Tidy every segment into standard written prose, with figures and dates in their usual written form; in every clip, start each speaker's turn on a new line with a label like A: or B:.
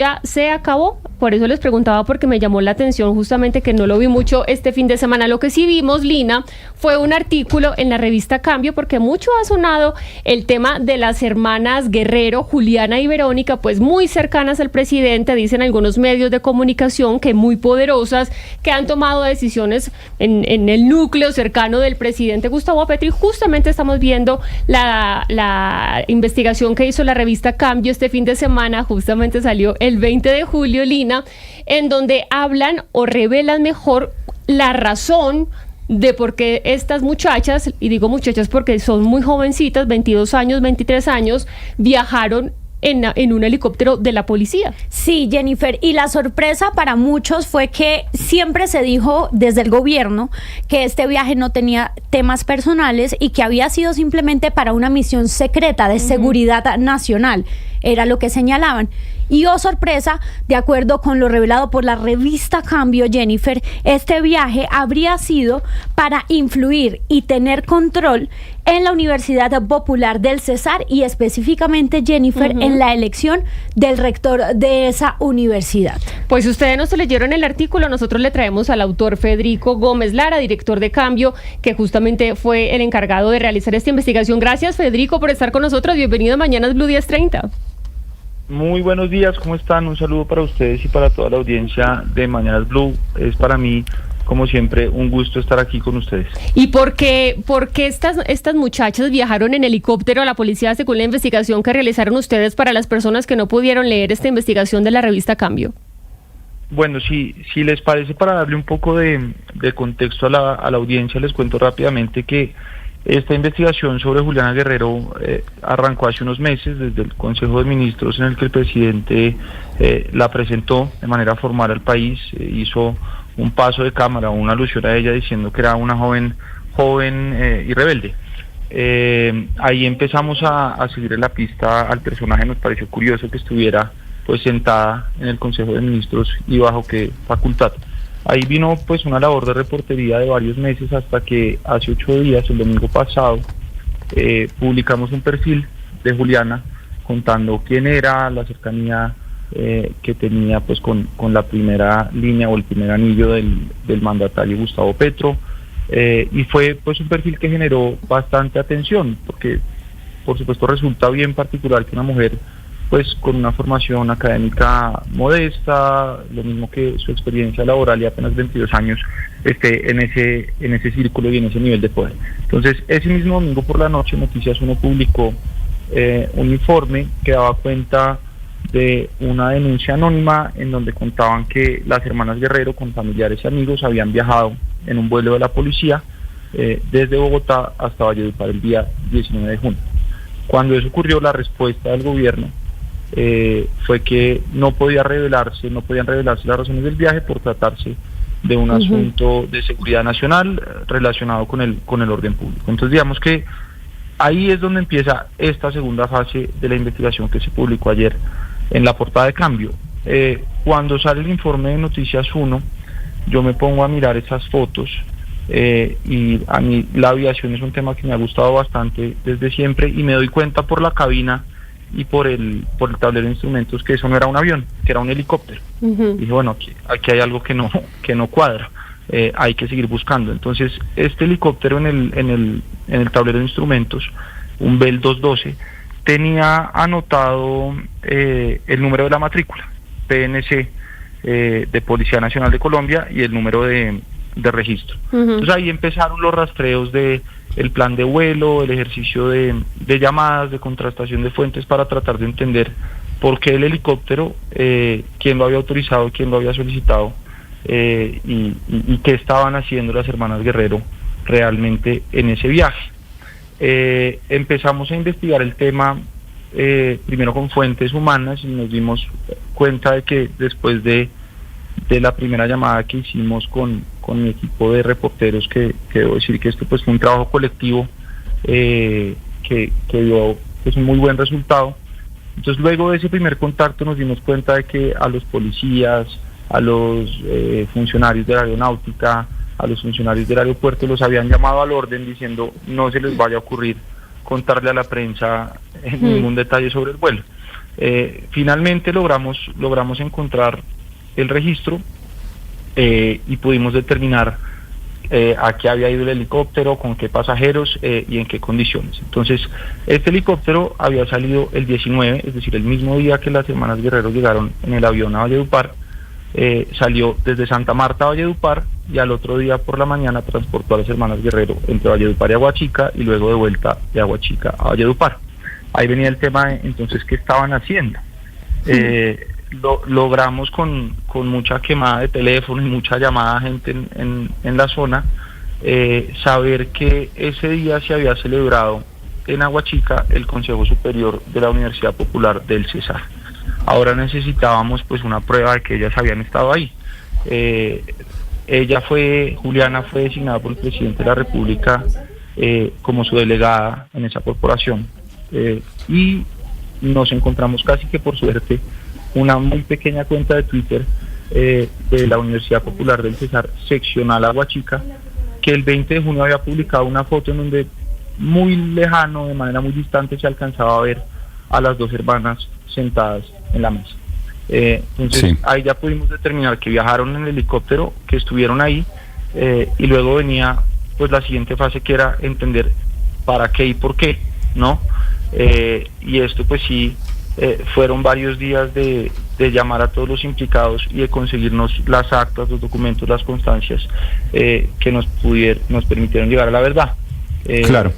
A: ya se acabó. Por eso les preguntaba, porque me llamó la atención justamente que no lo vi mucho este fin de semana. Lo que sí vimos, Lina, fue un artículo en la revista Cambio, porque mucho ha sonado el tema de las hermanas Guerrero, Juliana y Verónica, pues muy cercanas al presidente, dicen algunos medios de comunicación que muy poderosas, que han tomado decisiones en el núcleo cercano del presidente Gustavo Petro. Y justamente estamos viendo la investigación que hizo la revista Cambio este fin de semana, justamente salió el 20 de julio, Lina, en donde hablan o revelan mejor la razón de por qué estas muchachas, y digo muchachas porque son muy jovencitas, 22 años, 23 años, viajaron en un helicóptero de la policía.
B: Sí, Jennifer, y la sorpresa para muchos fue que siempre se dijo desde el gobierno que este viaje no tenía temas personales y que había sido simplemente para una misión secreta de seguridad nacional, era lo que señalaban. Y oh sorpresa, de acuerdo con lo revelado por la revista Cambio, Jennifer, este viaje habría sido para influir y tener control en la Universidad Popular del Cesar y específicamente, Jennifer, en la elección del rector de esa universidad.
A: Pues ustedes no se leyeron el artículo, nosotros le traemos al autor Federico Gómez Lara, director de Cambio, que justamente fue el encargado de realizar esta investigación. Gracias, Federico, por estar con nosotros. Bienvenido a Mañanas Blue 10:30.
C: Muy buenos días, ¿cómo están? Un saludo para ustedes y para toda la audiencia de Mañanas Blue. Es para mí, como siempre, un gusto estar aquí con ustedes.
A: ¿Y por qué estas muchachas viajaron en helicóptero a la policía según la investigación que realizaron ustedes para las personas que no pudieron leer esta investigación de la revista Cambio?
C: Bueno, si les parece, para darle un poco de contexto a la audiencia, les cuento rápidamente que esta investigación sobre Juliana Guerrero arrancó hace unos meses desde el Consejo de Ministros, en el que el presidente la presentó de manera formal al país, hizo un paso de cámara, una alusión a ella diciendo que era una joven y rebelde. Ahí empezamos a seguir la pista al personaje. Nos pareció curioso que estuviera pues sentada en el Consejo de Ministros y bajo qué facultad. Ahí vino pues una labor de reportería de varios meses hasta que hace 8 días, el domingo pasado, publicamos un perfil de Juliana contando quién era, la cercanía que tenía pues con la primera línea o el primer anillo del mandatario Gustavo Petro, y fue pues un perfil que generó bastante atención porque por supuesto resulta bien particular que una mujer pues con una formación académica modesta, lo mismo que su experiencia laboral y apenas 22 años, esté en ese círculo y en ese nivel de poder. Entonces, ese mismo domingo por la noche, Noticias 1 publicó un informe que daba cuenta de una denuncia anónima en donde contaban que las hermanas Guerrero, con familiares y amigos, habían viajado en un vuelo de la policía desde Bogotá hasta Valledupar el día 19 de junio. Cuando eso ocurrió, la respuesta del gobierno fue que no podían revelarse las razones del viaje por tratarse de un asunto de seguridad nacional relacionado con el orden público. Entonces digamos que ahí es donde empieza esta segunda fase de la investigación que se publicó ayer en la portada de Cambio. Cuando sale el informe de Noticias 1, yo me pongo a mirar esas fotos y a mí la aviación es un tema que me ha gustado bastante desde siempre y me doy cuenta por la cabina y por el tablero de instrumentos que eso no era un avión, que era un helicóptero. Dije, bueno, aquí hay algo que no cuadra, hay que seguir buscando. Entonces, este helicóptero en el tablero de instrumentos, un Bell 212, tenía anotado el número de la matrícula, PNC, de Policía Nacional de Colombia, y el número de registro. Entonces ahí empezaron los rastreos de el plan de vuelo, el ejercicio de llamadas, de contrastación de fuentes para tratar de entender por qué el helicóptero, quién lo había autorizado, quién lo había solicitado, y qué estaban haciendo las hermanas Guerrero realmente en ese viaje. Empezamos a investigar el tema primero con fuentes humanas y nos dimos cuenta de que después de la primera llamada que hicimos con mi equipo de reporteros, que debo decir que esto pues fue un trabajo colectivo que dio pues un muy buen resultado. Entonces luego de ese primer contacto nos dimos cuenta de que a los policías, a los funcionarios de la aeronáutica, a los funcionarios del aeropuerto los habían llamado al orden diciendo no se les vaya a ocurrir contarle a la prensa ningún detalle sobre el vuelo. Finalmente logramos encontrar el registro y pudimos determinar a qué había ido el helicóptero, con qué pasajeros y en qué condiciones. Entonces, este helicóptero había salido el 19, es decir, el mismo día que las hermanas Guerrero llegaron en el avión a Valledupar. Salió desde Santa Marta a Valledupar y al otro día por la mañana transportó a las hermanas Guerrero entre Valledupar y Aguachica y luego de vuelta de Aguachica a Valledupar. Ahí venía el tema entonces, ¿qué estaban haciendo? Logramos con mucha quemada de teléfono y mucha llamada a gente en la zona, saber que ese día se había celebrado en Aguachica el Consejo Superior de la Universidad Popular del Cesar. Ahora necesitábamos pues una prueba de que ellas habían estado ahí. Juliana fue designada por el presidente de la República como su delegada en esa corporación, y nos encontramos casi que por suerte una muy pequeña cuenta de Twitter de la Universidad Popular del Cesar, seccional Aguachica, que el 20 de junio había publicado una foto en donde muy lejano, de manera muy distante, se alcanzaba a ver a las dos hermanas sentadas en la mesa. Entonces sí, ahí ya pudimos determinar que viajaron en el helicóptero, que estuvieron ahí, y luego venía pues la siguiente fase, que era entender para qué y por qué, ¿no? Y esto pues sí, fueron varios días de llamar a todos los implicados y de conseguirnos las actas, los documentos, las constancias que nos permitieron llegar a la verdad.
D: Claro.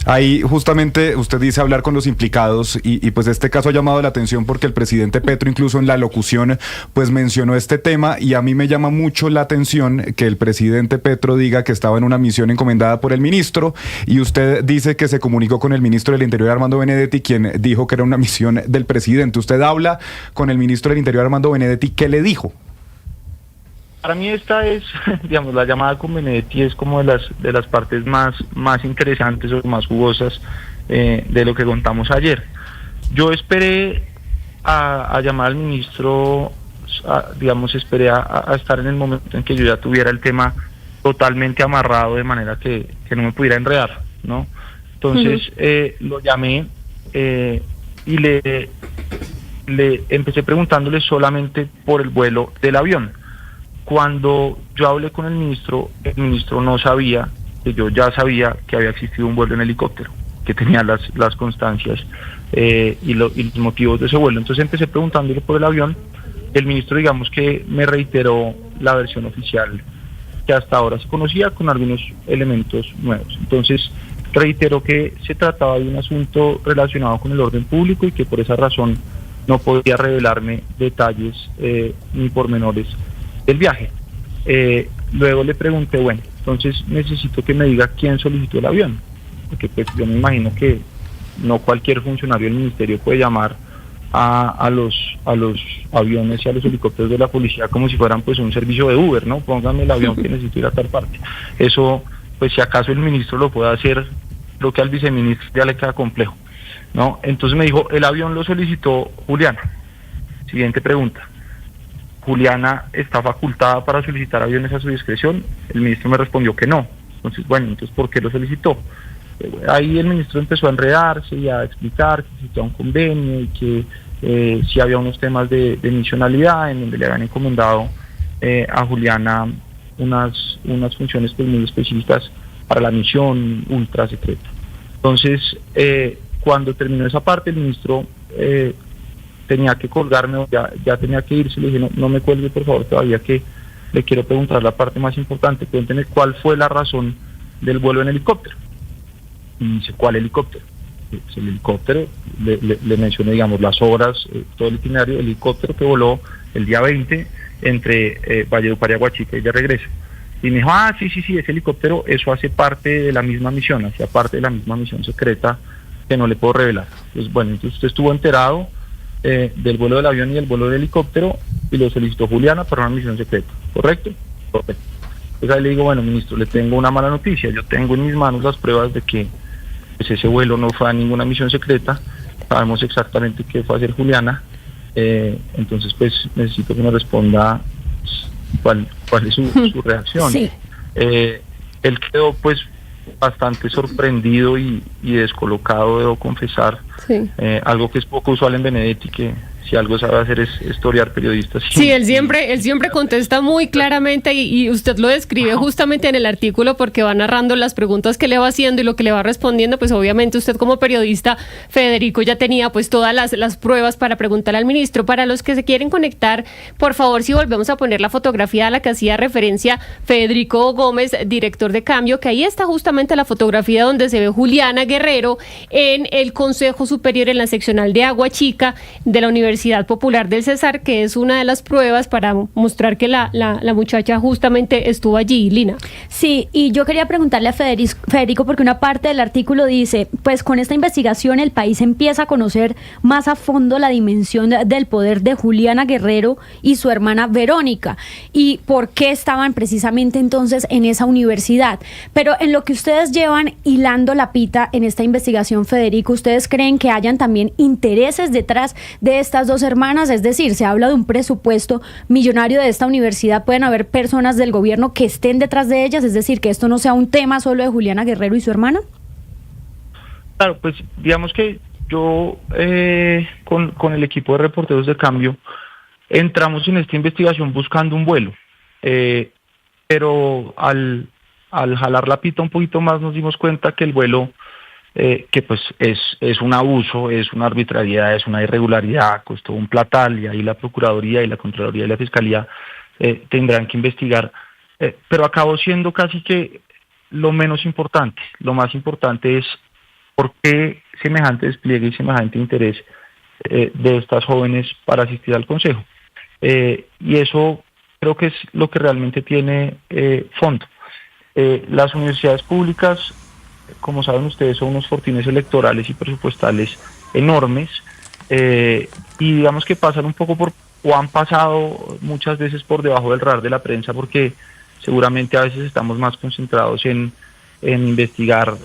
D: Ahí justamente usted dice hablar con los implicados y pues este caso ha llamado la atención porque el presidente Petro incluso en la locución pues mencionó este tema, y a mí me llama mucho la atención que el presidente Petro diga que estaba en una misión encomendada por el ministro, y usted dice que se comunicó con el ministro del Interior, Armando Benedetti, quien dijo que era una misión del presidente. Usted habla con el ministro del Interior, Armando Benedetti, ¿qué le dijo?
C: Para mí esta es, digamos, la llamada con Benedetti es como de las partes más interesantes o más jugosas de lo que contamos ayer. Yo esperé a llamar al ministro, esperé a estar en el momento en que yo ya tuviera el tema totalmente amarrado, de manera que no me pudiera enredar, ¿no? Entonces lo llamé y le empecé preguntándole solamente por el vuelo del avión. Cuando yo hablé con el ministro no sabía que yo ya sabía que había existido un vuelo en helicóptero, que tenía las constancias y los motivos de ese vuelo. Entonces empecé preguntándole por el avión. El ministro, digamos que me reiteró la versión oficial que hasta ahora se conocía, con algunos elementos nuevos. Entonces reiteró que se trataba de un asunto relacionado con el orden público y que por esa razón no podía revelarme detalles ni pormenores del viaje. Luego le pregunté, bueno, entonces necesito que me diga quién solicitó el avión, porque pues yo me imagino que no cualquier funcionario del ministerio puede llamar a los aviones y a los helicópteros de la policía como si fueran pues un servicio de Uber, ¿no? Póngame el avión que necesito ir a tal parte. Eso, pues si acaso el ministro lo puede hacer, lo que al viceministro ya le queda complejo, ¿no? Entonces me dijo, el avión lo solicitó Juliana. Siguiente pregunta: ¿Juliana está facultada para solicitar aviones a su discreción? El ministro me respondió que no. Entonces, bueno, ¿por qué lo solicitó? Ahí el ministro empezó a enredarse y a explicar que existía un convenio y que sí había unos temas de misionalidad en donde le habían encomendado a Juliana unas funciones pues muy específicas para la misión ultra secreta. Entonces, cuando terminó esa parte, el ministro tenía que colgarme, ya tenía que irse. Le dije, no me cuelgue por favor todavía, que le quiero preguntar la parte más importante. Cuénteme cuál fue la razón del vuelo en helicóptero. Y dice, ¿cuál helicóptero? Pues el helicóptero, le mencioné, digamos, las horas, todo el itinerario del helicóptero que voló el día 20 entre Valledupar y Aguachica y ya regresa. Y me dijo, sí, ese helicóptero, eso hace parte de la misma misión, hacía parte de la misma misión secreta que no le puedo revelar. Pues bueno, entonces usted estuvo enterado del vuelo del avión y del vuelo del helicóptero y lo solicitó Juliana para una misión secreta, ¿correcto? Correcto. Pues ahí le digo, bueno, ministro, le tengo una mala noticia. Yo tengo en mis manos las pruebas de que pues, ese vuelo no fue a ninguna misión secreta. Sabemos exactamente qué fue a hacer Juliana. Entonces, pues necesito que me responda cuál es su reacción.
B: Sí.
C: Él quedó pues bastante sorprendido y descolocado, debo confesar.
A: Sí.
C: Algo que es poco usual en Benedetti, que si algo sabe hacer es historiar periodistas.
A: Sí, él siempre contesta muy claramente y usted lo describe justamente en el artículo porque va narrando las preguntas que le va haciendo y lo que le va respondiendo. Pues obviamente usted como periodista, Federico, ya tenía pues todas las pruebas para preguntar al ministro. Para los que se quieren conectar, por favor, si volvemos a poner la fotografía a la que hacía referencia Federico Gómez, director de Cambio, que ahí está justamente la fotografía donde se ve Juliana Guerrero en el Consejo Superior en la seccional de Agua Chica de la Universidad Popular del Cesar, que es una de las pruebas para mostrar que la muchacha justamente estuvo allí, Lina.
B: Sí, y yo quería preguntarle a Federico, porque una parte del artículo dice, pues con esta investigación el país empieza a conocer más a fondo la dimensión del poder de Juliana Guerrero y su hermana Verónica, y por qué estaban precisamente entonces en esa universidad. Pero en lo que ustedes llevan hilando la pita en esta investigación, Federico, ¿ustedes creen que hayan también intereses detrás de estas dos hermanas? Es decir, se habla de un presupuesto millonario de esta universidad, ¿pueden haber personas del gobierno que estén detrás de ellas? Es decir, que esto no sea un tema solo de Juliana Guerrero y su hermana.
C: Claro, pues digamos que yo con el equipo de reporteros de Cambio entramos en esta investigación buscando un vuelo, pero al jalar la pita un poquito más nos dimos cuenta que el vuelo que pues es un abuso, es una arbitrariedad, es una irregularidad, costó un platal, y ahí la Procuraduría y la Contraloría y la Fiscalía tendrán que investigar, pero acabó siendo casi que lo menos importante. Lo más importante es por qué semejante despliegue y semejante interés de estas jóvenes para asistir al Consejo, y eso creo que es lo que realmente tiene fondo. Las universidades públicas, como saben ustedes, son unos fortines electorales y presupuestales enormes, y digamos que pasan un poco por, o han pasado muchas veces por debajo del radar de la prensa, porque seguramente a veces estamos más concentrados en investigar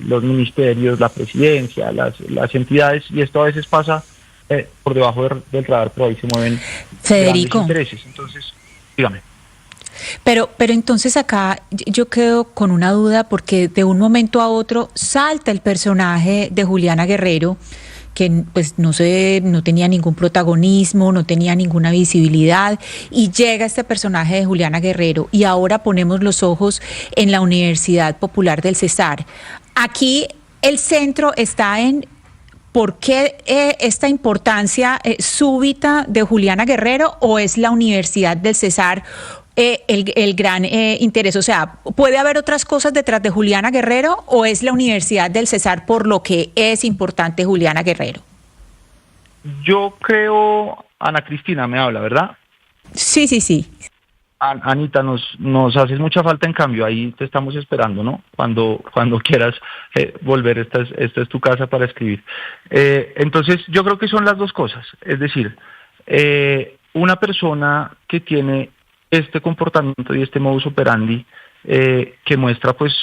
C: los ministerios, la presidencia, las entidades, y esto a veces pasa por debajo del radar, pero ahí se mueven
E: Federico,
C: grandes intereses. Entonces, dígame.
E: Pero entonces acá yo quedo con una duda, porque de un momento a otro salta el personaje de Juliana Guerrero, que pues no tenía ningún protagonismo, no tenía ninguna visibilidad, y llega este personaje de Juliana Guerrero, y ahora ponemos los ojos en la Universidad Popular del Cesar. Aquí el centro está en ¿por qué esta importancia súbita de Juliana Guerrero, o es la Universidad del Cesar el gran interés? O sea, ¿puede haber otras cosas detrás de Juliana Guerrero, o es la Universidad del Cesar por lo que es importante Juliana Guerrero?
C: Yo creo, Ana Cristina me habla, ¿verdad?
E: Sí.
C: Anita, nos haces mucha falta en Cambio, ahí te estamos esperando, ¿no? Cuando quieras volver, esta es tu casa para escribir. Entonces, yo creo que son las dos cosas, es decir, una persona que tiene este comportamiento y este modus operandi que muestra pues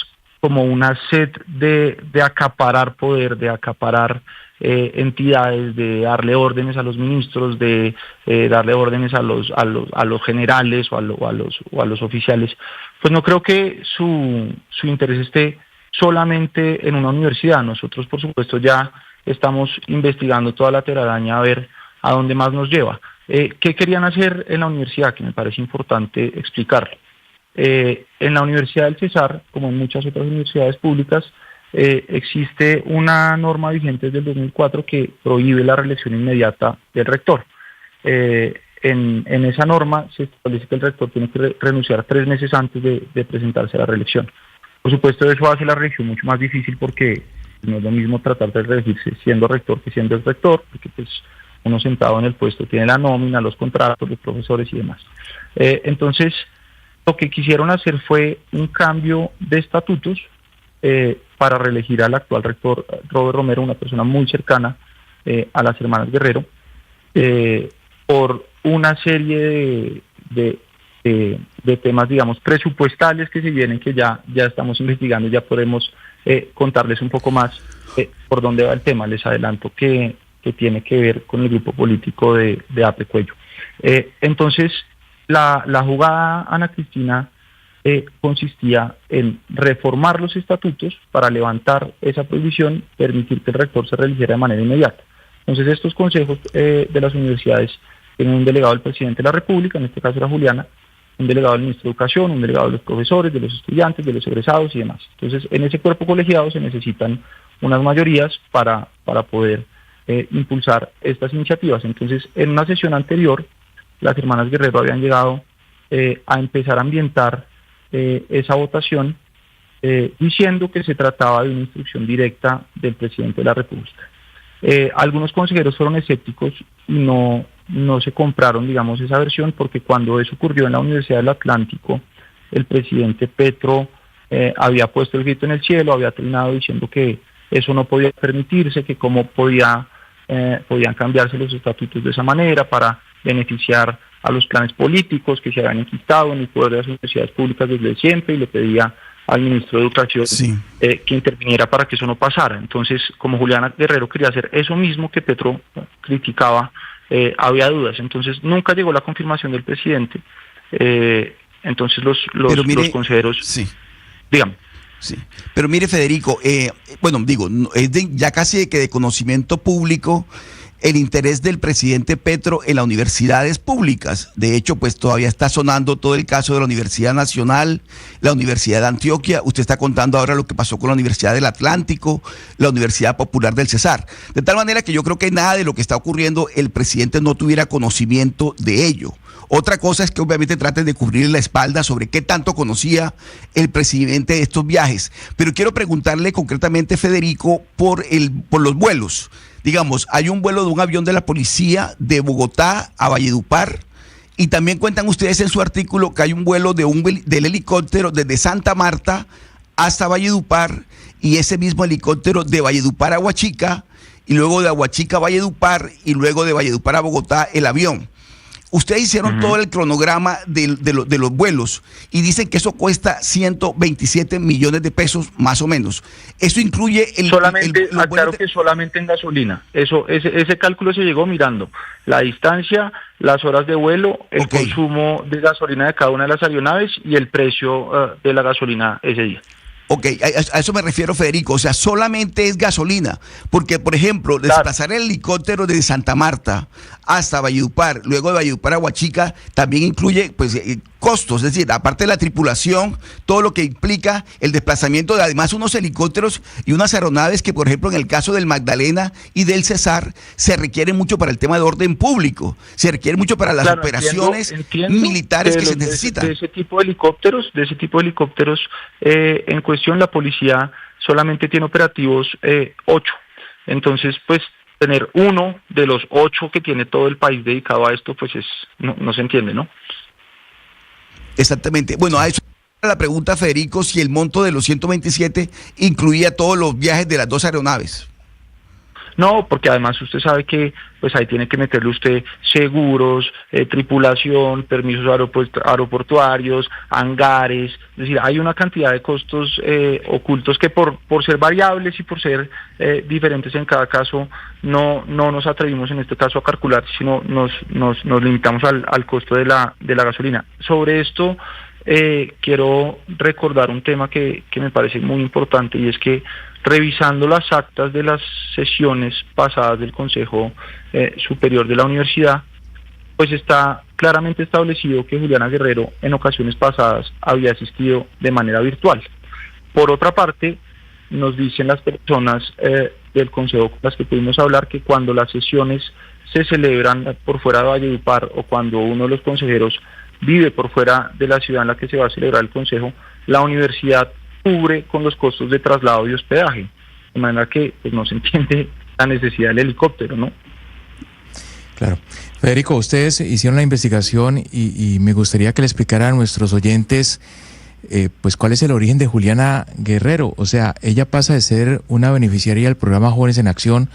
C: como una sed de acaparar poder, de acaparar entidades, de darle órdenes a los ministros, de darle órdenes a los generales o a los oficiales, pues no creo que su interés esté solamente en una universidad. Nosotros, por supuesto, ya estamos investigando toda la telaraña a ver a dónde más nos lleva. ¿Qué querían hacer en la universidad? Que me parece importante explicarlo. En la Universidad del Cesar, como en muchas otras universidades públicas, existe una norma vigente desde el 2004 que prohíbe la reelección inmediata del rector. En esa norma se establece que el rector tiene que renunciar 3 meses antes de presentarse a la reelección. Por supuesto, eso hace la reelección mucho más difícil, porque no es lo mismo tratar de reelegirse siendo rector que siendo el rector, porque pues uno sentado en el puesto tiene la nómina, los contratos, los profesores y demás. Entonces, lo que quisieron hacer fue un cambio de estatutos para reelegir al actual rector Robert Romero, una persona muy cercana a las hermanas Guerrero, por una serie de temas, digamos, presupuestales que se vienen, que ya estamos investigando, ya podemos contarles un poco más por dónde va el tema. Les adelanto que tiene que ver con el grupo político de Ape Cuello. Entonces, la jugada, Ana Cristina, consistía en reformar los estatutos para levantar esa prohibición, permitir que el rector se reeligiera de manera inmediata. Entonces estos consejos de las universidades tienen un delegado del presidente de la República, en este caso era Juliana, un delegado del ministro de Educación, un delegado de los profesores, de los estudiantes, de los egresados y demás. Entonces en ese cuerpo colegiado se necesitan unas mayorías para poder impulsar estas iniciativas. Entonces en una sesión anterior las hermanas Guerrero habían llegado a empezar a ambientar esa votación diciendo que se trataba de una instrucción directa del presidente de la República. Algunos consejeros fueron escépticos y no se compraron, digamos, esa versión, porque cuando eso ocurrió en la Universidad del Atlántico, el presidente Petro había puesto el grito en el cielo, había terminado diciendo que eso no podía permitirse, que cómo podían cambiarse los estatutos de esa manera para beneficiar a los planes políticos que se habían enquistado en el poder de las universidades públicas desde siempre, y le pedía al ministro de Educación que interviniera para que eso no pasara. Entonces, como Juliana Guerrero quería hacer eso mismo que Petro criticaba, había dudas. Entonces, nunca llegó la confirmación del presidente. Entonces, los consejeros...
F: Sí.
C: Dígame.
F: Sí, pero mire, Federico, es ya casi de conocimiento público el interés del presidente Petro en las universidades públicas. De hecho, pues todavía está sonando todo el caso de la Universidad Nacional, la Universidad de Antioquia. Usted está contando ahora lo que pasó con la Universidad del Atlántico, la Universidad Popular del Cesar. De tal manera que yo creo que nada de lo que está ocurriendo el presidente no tuviera conocimiento de ello. Otra cosa es que obviamente traten de cubrir la espalda sobre qué tanto conocía el presidente de estos viajes. Pero quiero preguntarle concretamente, Federico, por los vuelos. Digamos, hay un vuelo de un avión de la policía de Bogotá a Valledupar, y también cuentan ustedes en su artículo que hay un vuelo del helicóptero desde Santa Marta hasta Valledupar, y ese mismo helicóptero de Valledupar a Huachica, y luego de Huachica a Valledupar, y luego de Valledupar a Bogotá el avión. Ustedes hicieron todo el cronograma de los vuelos y dicen que eso cuesta 127 millones de pesos más o menos. Eso incluye
C: aclaro que solamente en gasolina. Ese cálculo se llegó mirando la distancia, las horas de vuelo, el consumo de gasolina de cada una de las aeronaves y el precio de la gasolina ese día.
F: Ok, a eso me refiero, Federico, o sea, solamente es gasolina, porque, por ejemplo, desplazar el helicóptero desde Santa Marta hasta Valledupar, luego de Valledupar a Huachica, también incluye, pues, costos, es decir, aparte de la tripulación, todo lo que implica el desplazamiento de además unos helicópteros y unas aeronaves que, por ejemplo, en el caso del Magdalena y del Cesar, se requieren mucho para el tema de orden público, se requiere mucho para las operaciones militares que se necesitan.
C: De ese tipo de helicópteros, en cuestión la policía solamente tiene operativos 8. Entonces, pues, tener uno de los 8 que tiene todo el país dedicado a esto, pues no se entiende, ¿no?
F: Exactamente. Bueno, a eso la pregunta, Federico, si el monto de los 127 incluía todos los viajes de las dos aeronaves.
C: No, porque además usted sabe que pues ahí tiene que meterle usted seguros, tripulación, permisos aeroportuarios, hangares, es decir, hay una cantidad de costos ocultos que por ser variables y por ser diferentes en cada caso, no nos atrevimos en este caso a calcular, sino nos limitamos al costo de la gasolina. Sobre esto quiero recordar un tema que me parece muy importante, y es que revisando las actas de las sesiones pasadas del Consejo Superior de la Universidad, pues está claramente establecido que Juliana Guerrero en ocasiones pasadas había asistido de manera virtual. Por otra parte, nos dicen las personas del Consejo con las que pudimos hablar que cuando las sesiones se celebran por fuera de Valledupar o cuando uno de los consejeros vive por fuera de la ciudad en la que se va a celebrar el Consejo, la universidad cubre con los costos de traslado y hospedaje, de manera que pues, no se entiende la necesidad del helicóptero, ¿no?
G: Claro. Federico, ustedes hicieron la investigación y me gustaría que le explicara a nuestros oyentes pues cuál es el origen de Juliana Guerrero. O sea, ella pasa de ser una beneficiaria del programa Jóvenes en Acción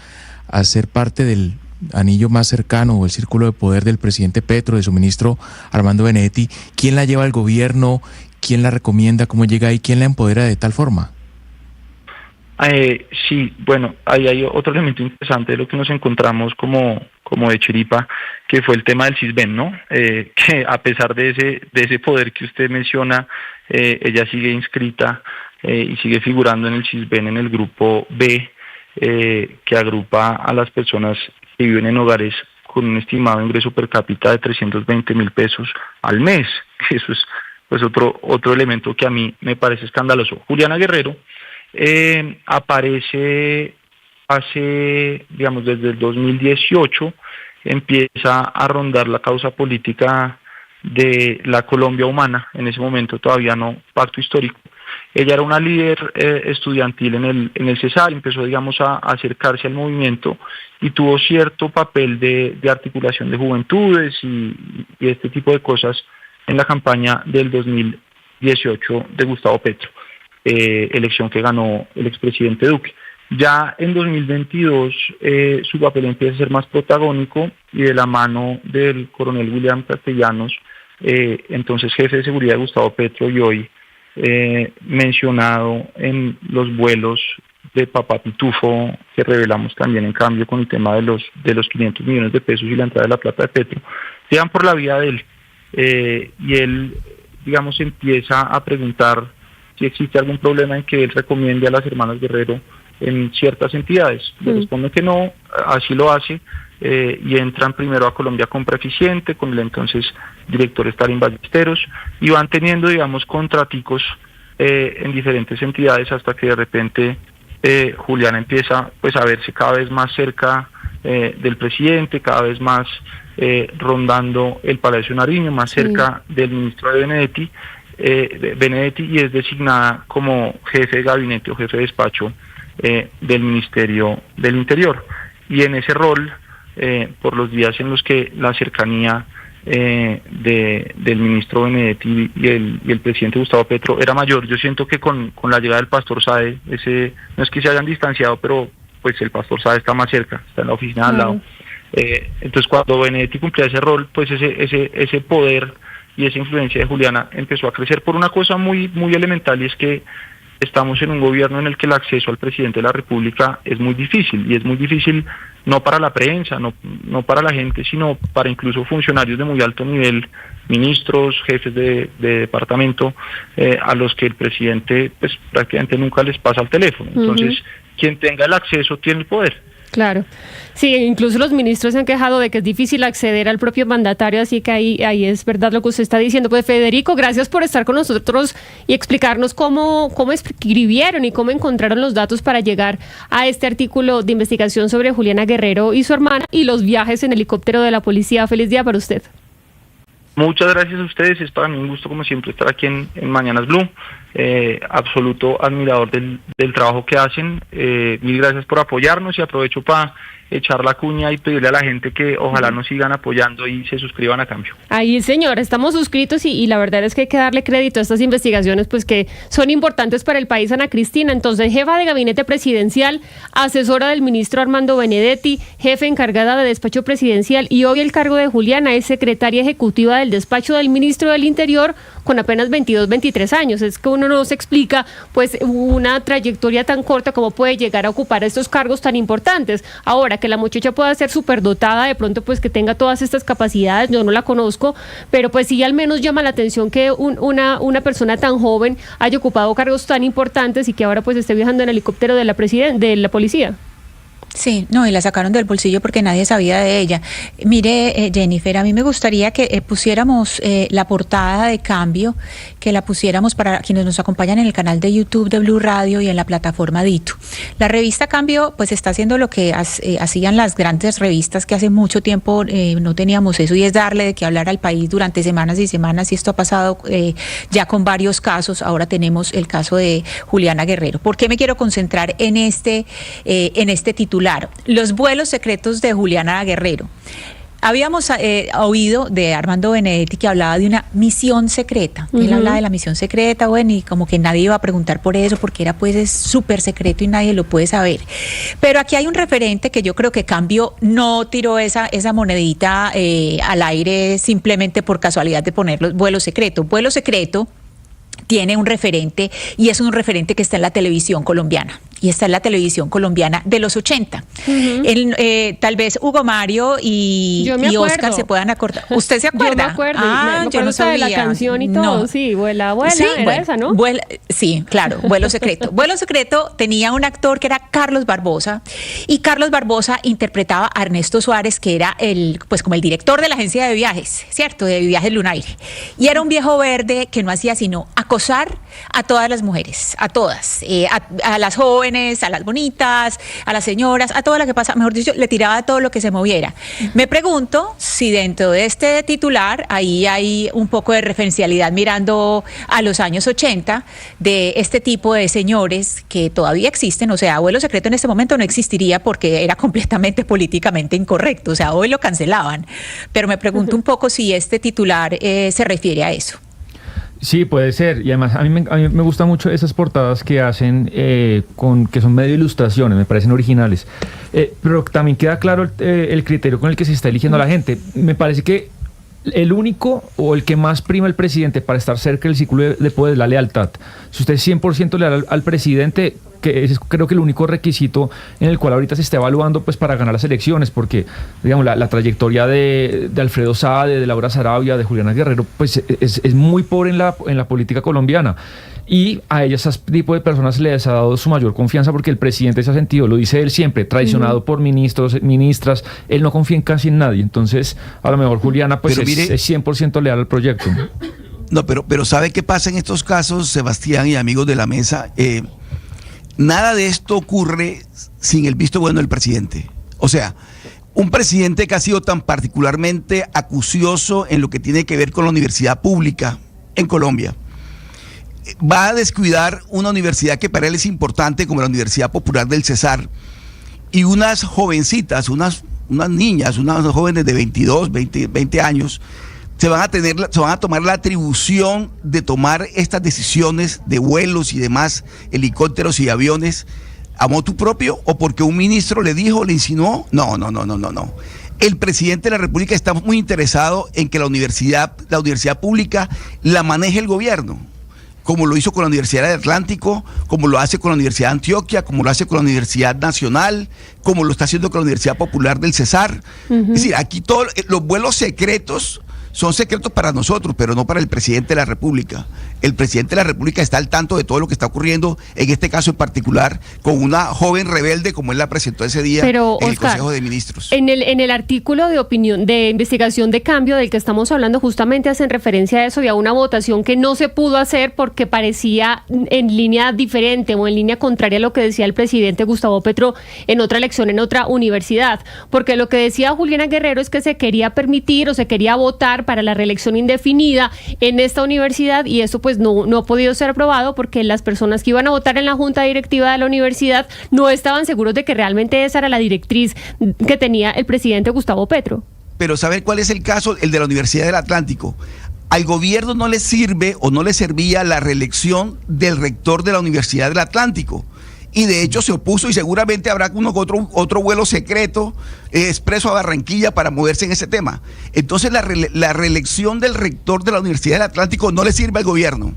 G: a ser parte del anillo más cercano o el círculo de poder del presidente Petro, de su ministro Armando Benedetti. ¿Quién la lleva al gobierno? ¿Quién la recomienda? ¿Cómo llega ahí? ¿Quién la empodera de tal forma?
C: Sí, bueno, ahí hay otro elemento interesante de lo que nos encontramos como de chiripa, que fue el tema del CISBEN, ¿no? Que a pesar de ese poder que usted menciona, ella sigue inscrita y sigue figurando en el CISBEN en el grupo B, que agrupa a las personas que viven en hogares con un estimado ingreso per cápita de 320,000 pesos al mes. Eso es pues otro elemento que a mí me parece escandaloso. Juliana Guerrero aparece hace, digamos, desde el 2018, empieza a rondar la causa política de la Colombia Humana, en ese momento todavía no Pacto Histórico. Ella era una líder estudiantil en el CESAR, empezó, digamos, a acercarse al movimiento y tuvo cierto papel de articulación de juventudes y este tipo de cosas en la campaña del 2018 de Gustavo Petro, elección que ganó el expresidente Duque. Ya en 2022 su papel empieza a ser más protagónico y de la mano del coronel William Castellanos, entonces jefe de seguridad de Gustavo Petro y hoy mencionado en los vuelos de Papá Pitufo, que revelamos también en cambio con el tema de los 500 millones de pesos y la entrada de la plata de Petro, llegan por la vía de él, y él, digamos, empieza a preguntar si existe algún problema en que él recomiende a las hermanas Guerrero en ciertas entidades. Le responde que no, así lo hace, y entran primero a Colombia Compra Eficiente con el entonces director Stalin Ballesteros, y van teniendo, digamos, contraticos en diferentes entidades hasta que de repente Juliana empieza pues a verse cada vez más cerca del presidente, cada vez más rondando el Palacio Nariño, más cerca del ministro de Benedetti, y es designada como jefe de gabinete o jefe de despacho del Ministerio del Interior. Y en ese rol, por los días en los que la cercanía del ministro Benedetti y el presidente Gustavo Petro era mayor, yo siento que con la llegada del pastor Sae, no es que se hayan distanciado, pero pues el pastor Sae está más cerca, está en la oficina al lado. Entonces cuando Benedetti cumplía ese rol, pues ese poder y esa influencia de Juliana empezó a crecer por una cosa muy, muy elemental, y es que estamos en un gobierno en el que el acceso al presidente de la República es muy difícil, y es muy difícil no para la prensa, no para la gente, sino para incluso funcionarios de muy alto nivel, ministros, jefes de departamento, a los que el presidente pues prácticamente nunca les pasa el teléfono. Entonces, quien tenga el acceso tiene el poder.
A: Claro. Sí, incluso los ministros se han quejado de que es difícil acceder al propio mandatario, así que ahí es verdad lo que usted está diciendo. Pues Federico, gracias por estar con nosotros y explicarnos cómo escribieron y cómo encontraron los datos para llegar a este artículo de investigación sobre Juliana Guerrero y su hermana y los viajes en helicóptero de la policía. Feliz día para usted.
C: Muchas gracias a ustedes, es para mí un gusto como siempre estar aquí en Mañanas Blue, absoluto admirador del trabajo que hacen, mil gracias por apoyarnos, y aprovecho para echar la cuña y pedirle a la gente que ojalá nos sigan apoyando y se suscriban a cambio.
A: Ahí, señor, estamos suscritos y la verdad es que hay que darle crédito a estas investigaciones, pues que son importantes para el país. Ana Cristina, entonces, jefa de gabinete presidencial, asesora del ministro Armando Benedetti, jefe encargada de despacho presidencial, y hoy el cargo de Juliana es secretaria ejecutiva del despacho del ministro del Interior con apenas 22, 23 años. Es que uno no se explica, pues, una trayectoria tan corta como puede llegar a ocupar estos cargos tan importantes. Ahora, que la muchacha pueda ser superdotada, de pronto pues que tenga todas estas capacidades, yo no la conozco, pero pues sí al menos llama la atención que una persona tan joven haya ocupado cargos tan importantes y que ahora pues esté viajando en helicóptero de la policía.
E: Sí, no, y la sacaron del bolsillo porque nadie sabía de ella. Mire, Jennifer, a mí me gustaría que pusiéramos la portada de Cambio, que la pusiéramos para quienes nos acompañan en el canal de YouTube de Blue Radio y en la plataforma Dito. La revista Cambio pues está haciendo lo que hacían las grandes revistas que hace mucho tiempo no teníamos eso, y es darle de qué hablar al país durante semanas y semanas, y esto ha pasado ya con varios casos. Ahora tenemos el caso de Juliana Guerrero. ¿Por qué me quiero concentrar en este titular? Los vuelos secretos de Juliana Guerrero. Habíamos oído de Armando Benedetti que hablaba de una misión secreta. Él hablaba de la misión secreta, bueno, y como que nadie iba a preguntar por eso, porque era pues súper secreto y nadie lo puede saber. Pero aquí hay un referente que yo creo que Cambio no tiró esa monedita al aire simplemente por casualidad de poner los vuelos secretos. Vuelo secreto tiene un referente, y es un referente que está en la televisión colombiana. y esta es la televisión colombiana de los 80. Tal vez Hugo Mario y Oscar se puedan acordar. ¿Usted se acuerda?
A: Yo me acuerdo, me
E: yo no sabía.
A: de la canción y todo, sí, Vuela, sí, era esa, ¿no?
E: Sí, claro, Vuelo Secreto. Vuelo Secreto tenía un actor que era Carlos Barbosa, y Carlos Barbosa interpretaba a Ernesto Suárez, que era como el director de la agencia de viajes, ¿cierto? De Viajes Lunaire. Y era un viejo verde que no hacía sino acosar a todas las mujeres, a todas, a las jóvenes, a las bonitas, a las señoras, a toda la que pasa, mejor dicho, le tiraba todo lo que se moviera. Me pregunto si dentro de este titular ahí hay un poco de referencialidad mirando a los años 80 de este tipo de señores que todavía existen. O sea, Vuelo Secreto en este momento no existiría porque era completamente políticamente incorrecto, o sea, hoy lo cancelaban, pero me pregunto un poco si este titular se refiere a eso.
H: Sí, puede ser. Y además a mí me gustan mucho esas portadas que hacen que son medio ilustraciones, me parecen originales. Pero también queda claro el criterio con el que se está eligiendo a la gente. Me parece que el único o el que más prima el presidente para estar cerca del círculo de poder es la lealtad. Si usted es 100% leal al presidente, que es creo que el único requisito en el cual ahorita se está evaluando pues para ganar las elecciones, porque digamos la trayectoria de Alfredo Sade, de Laura Sarabia, de Juliana Guerrero, pues es muy pobre en la política colombiana. Y a ellas, ese tipo de personas les ha dado su mayor confianza porque el presidente se ha sentido, lo dice él siempre, traicionado por ministros, ministras, él no confía en casi en nadie. Entonces, a lo mejor Juliana pues es 100% leal al proyecto.
F: No, pero ¿sabe qué pasa en estos casos, Sebastián y amigos de la mesa? Nada de esto ocurre sin el visto bueno del presidente. O sea, un presidente que ha sido tan particularmente acucioso en lo que tiene que ver con la universidad pública en Colombia, va a descuidar una universidad que para él es importante como la Universidad Popular del Cesar, y unas jovencitas, unas niñas, unas jóvenes de 22, 20 años, se van a tomar la atribución de tomar estas decisiones de vuelos y demás, helicópteros y aviones a motu propio, o porque un ministro le dijo, le insinuó. No. El presidente de la República está muy interesado en que la universidad pública la maneje el gobierno, como lo hizo con la Universidad del Atlántico, como lo hace con la Universidad de Antioquia, como lo hace con la Universidad Nacional, como lo está haciendo con la Universidad Popular del Cesar. Es decir, aquí todos los vuelos secretos son secretos para nosotros, pero no para el presidente de la República. El presidente de la República está al tanto de todo lo que está ocurriendo, en este caso en particular, con una joven rebelde como él la presentó ese día en el Consejo de Ministros.
A: En el artículo de opinión, de investigación de cambio del que estamos hablando, justamente hacen referencia a eso y a una votación que no se pudo hacer porque parecía en línea diferente o en línea contraria a lo que decía el presidente Gustavo Petro en otra elección, en otra universidad. Porque lo que decía Juliana Guerrero es que se quería permitir o se quería votar para la reelección indefinida en esta universidad, y eso pues no ha podido ser aprobado porque las personas que iban a votar en la junta directiva de la universidad no estaban seguros de que realmente esa era la directriz que tenía el presidente Gustavo Petro.
F: Pero ¿saber cuál es el caso? El de la Universidad del Atlántico. Al gobierno no le sirve o no le servía la reelección del rector de la Universidad del Atlántico. Y de hecho se opuso, y seguramente habrá otro vuelo secreto expreso a Barranquilla para moverse en ese tema. Entonces la reelección del rector de la Universidad del Atlántico no le sirve al gobierno,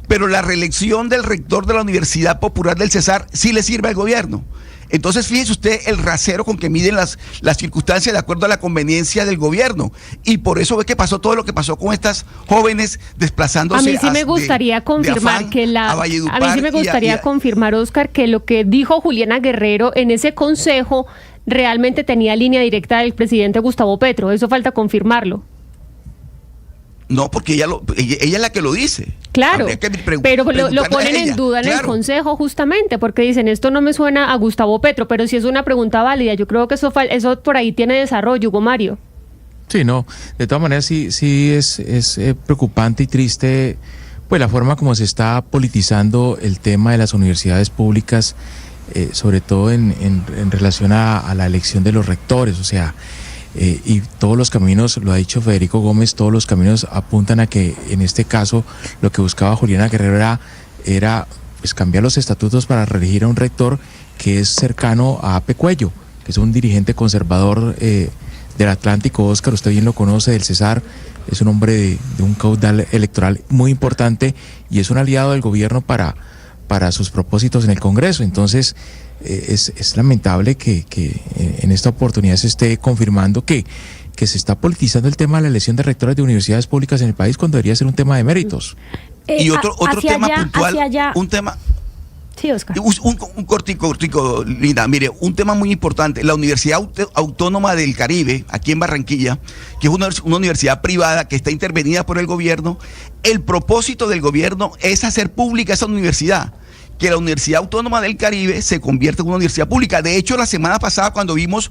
F: pero la reelección del rector de la Universidad Popular del Cesar sí le sirve al gobierno. Entonces fíjese usted el rasero con que miden las circunstancias de acuerdo a la conveniencia del gobierno, y por eso ve que pasó todo lo que pasó con estas jóvenes desplazándose.
A: A mí sí me gustaría confirmar confirmar, Oscar, que lo que dijo Juliana Guerrero en ese consejo realmente tenía línea directa del presidente Gustavo Petro. Eso falta confirmarlo.
F: No, porque ella es la que lo dice.
A: Claro, pero lo ponen en duda en el Consejo justamente porque dicen, esto no me suena a Gustavo Petro, pero sí es una pregunta válida. Yo creo que eso por ahí tiene desarrollo, Hugo Mario.
G: Sí, no, de todas maneras sí es preocupante y triste pues la forma como se está politizando el tema de las universidades públicas, sobre todo en relación a la elección de los rectores, o sea, y todos los caminos, lo ha dicho Federico Gómez, todos los caminos apuntan a que en este caso lo que buscaba Juliana Guerrero era pues cambiar los estatutos para reelegir a un rector que es cercano a Ape Cuello, que es un dirigente conservador del Atlántico. Oscar, usted bien lo conoce, del Cesar, es un hombre de un caudal electoral muy importante y es un aliado del gobierno para para sus propósitos en el Congreso. Entonces, es lamentable que en esta oportunidad se esté confirmando que se está politizando el tema de la elección de rectores de universidades públicas en el país cuando debería ser un tema de méritos.
F: Y otro tema puntual, un tema...
B: Sí, Oscar.
F: Un cortico, Lina. Mire, un tema muy importante. La Universidad Autónoma del Caribe, aquí en Barranquilla, que es una universidad privada que está intervenida por el gobierno. El propósito del gobierno es hacer pública esa universidad, que la Universidad Autónoma del Caribe se convierta en una universidad pública. De hecho, la semana pasada, cuando vimos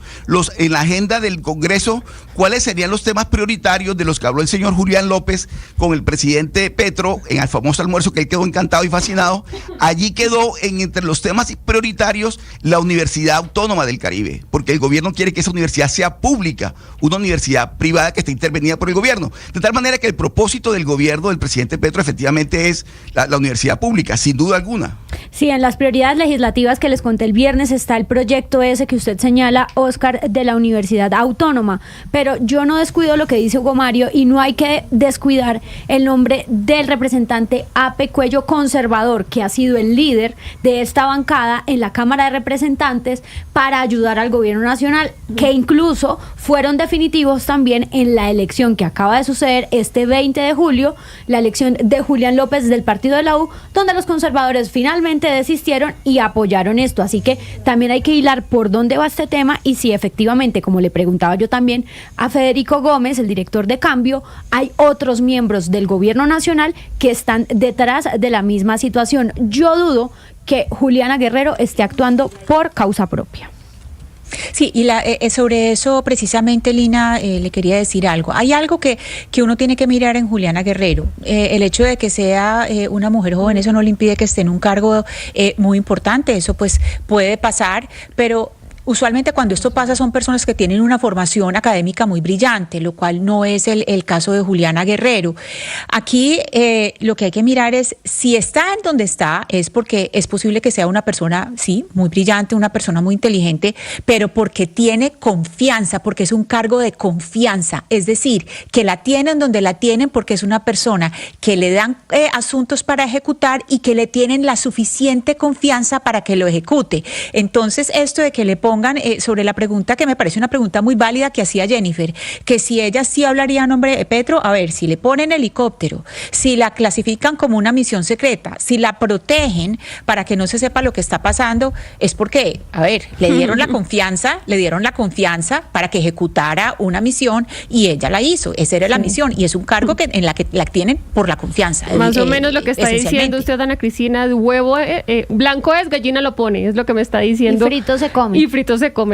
F: en la agenda del Congreso cuáles serían los temas prioritarios de los que habló el señor Julián López con el presidente Petro en el famoso almuerzo, que él quedó encantado y fascinado, allí quedó entre los temas prioritarios la Universidad Autónoma del Caribe, porque el gobierno quiere que esa universidad sea pública, una universidad privada que esté intervenida por el gobierno. De tal manera que el propósito del gobierno del presidente Petro efectivamente es la universidad pública, sin duda alguna.
B: Sí, en las prioridades legislativas que les conté el viernes está el proyecto ese que usted señala, Oscar, de la Universidad Autónoma, pero yo no descuido lo que dice Hugo Mario y no hay que descuidar el nombre del representante Ape Cuello, conservador, que ha sido el líder de esta bancada en la Cámara de Representantes para ayudar al gobierno nacional, que incluso fueron definitivos también en la elección que acaba de suceder este 20 de julio, la elección de Julián López del partido de la U, donde los conservadores finalmente desistieron y apoyaron esto. Así que también hay que hilar por dónde va este tema y si efectivamente, como le preguntaba yo también a Federico Gómez, el director de Cambio, hay otros miembros del gobierno nacional que están detrás de la misma situación. Yo dudo que Juliana Guerrero esté actuando por causa propia.
E: Sí, y sobre eso precisamente, Lina, le quería decir algo. Hay algo que uno tiene que mirar en Juliana Guerrero. El hecho de que sea una mujer joven, eso no le impide que esté en un cargo muy importante, eso pues puede pasar, pero usualmente cuando esto pasa son personas que tienen una formación académica muy brillante, lo cual no es el caso de Juliana Guerrero. Aquí lo que hay que mirar es si está en donde está, es porque es posible que sea una persona, sí, muy brillante, una persona muy inteligente, pero porque tiene confianza, porque es un cargo de confianza, es decir, que la tienen donde la tienen porque es una persona que le dan asuntos para ejecutar y que le tienen la suficiente confianza para que lo ejecute. Entonces, esto de que le pongan sobre la pregunta, que me parece una pregunta muy válida que hacía Jennifer, que si ella sí hablaría a nombre de Petro, a ver, si le ponen helicóptero, si la clasifican como una misión secreta, si la protegen para que no se sepa lo que está pasando, es porque, a ver, le dieron la confianza para que ejecutara una misión y ella la hizo, esa era la misión y es un cargo en la que la tienen por la confianza.
A: Más o menos lo que está diciendo usted, Ana Cristina, huevo blanco es, gallina lo pone, es lo que me está diciendo.
B: Y frito se come.
A: Y frito se come, sí.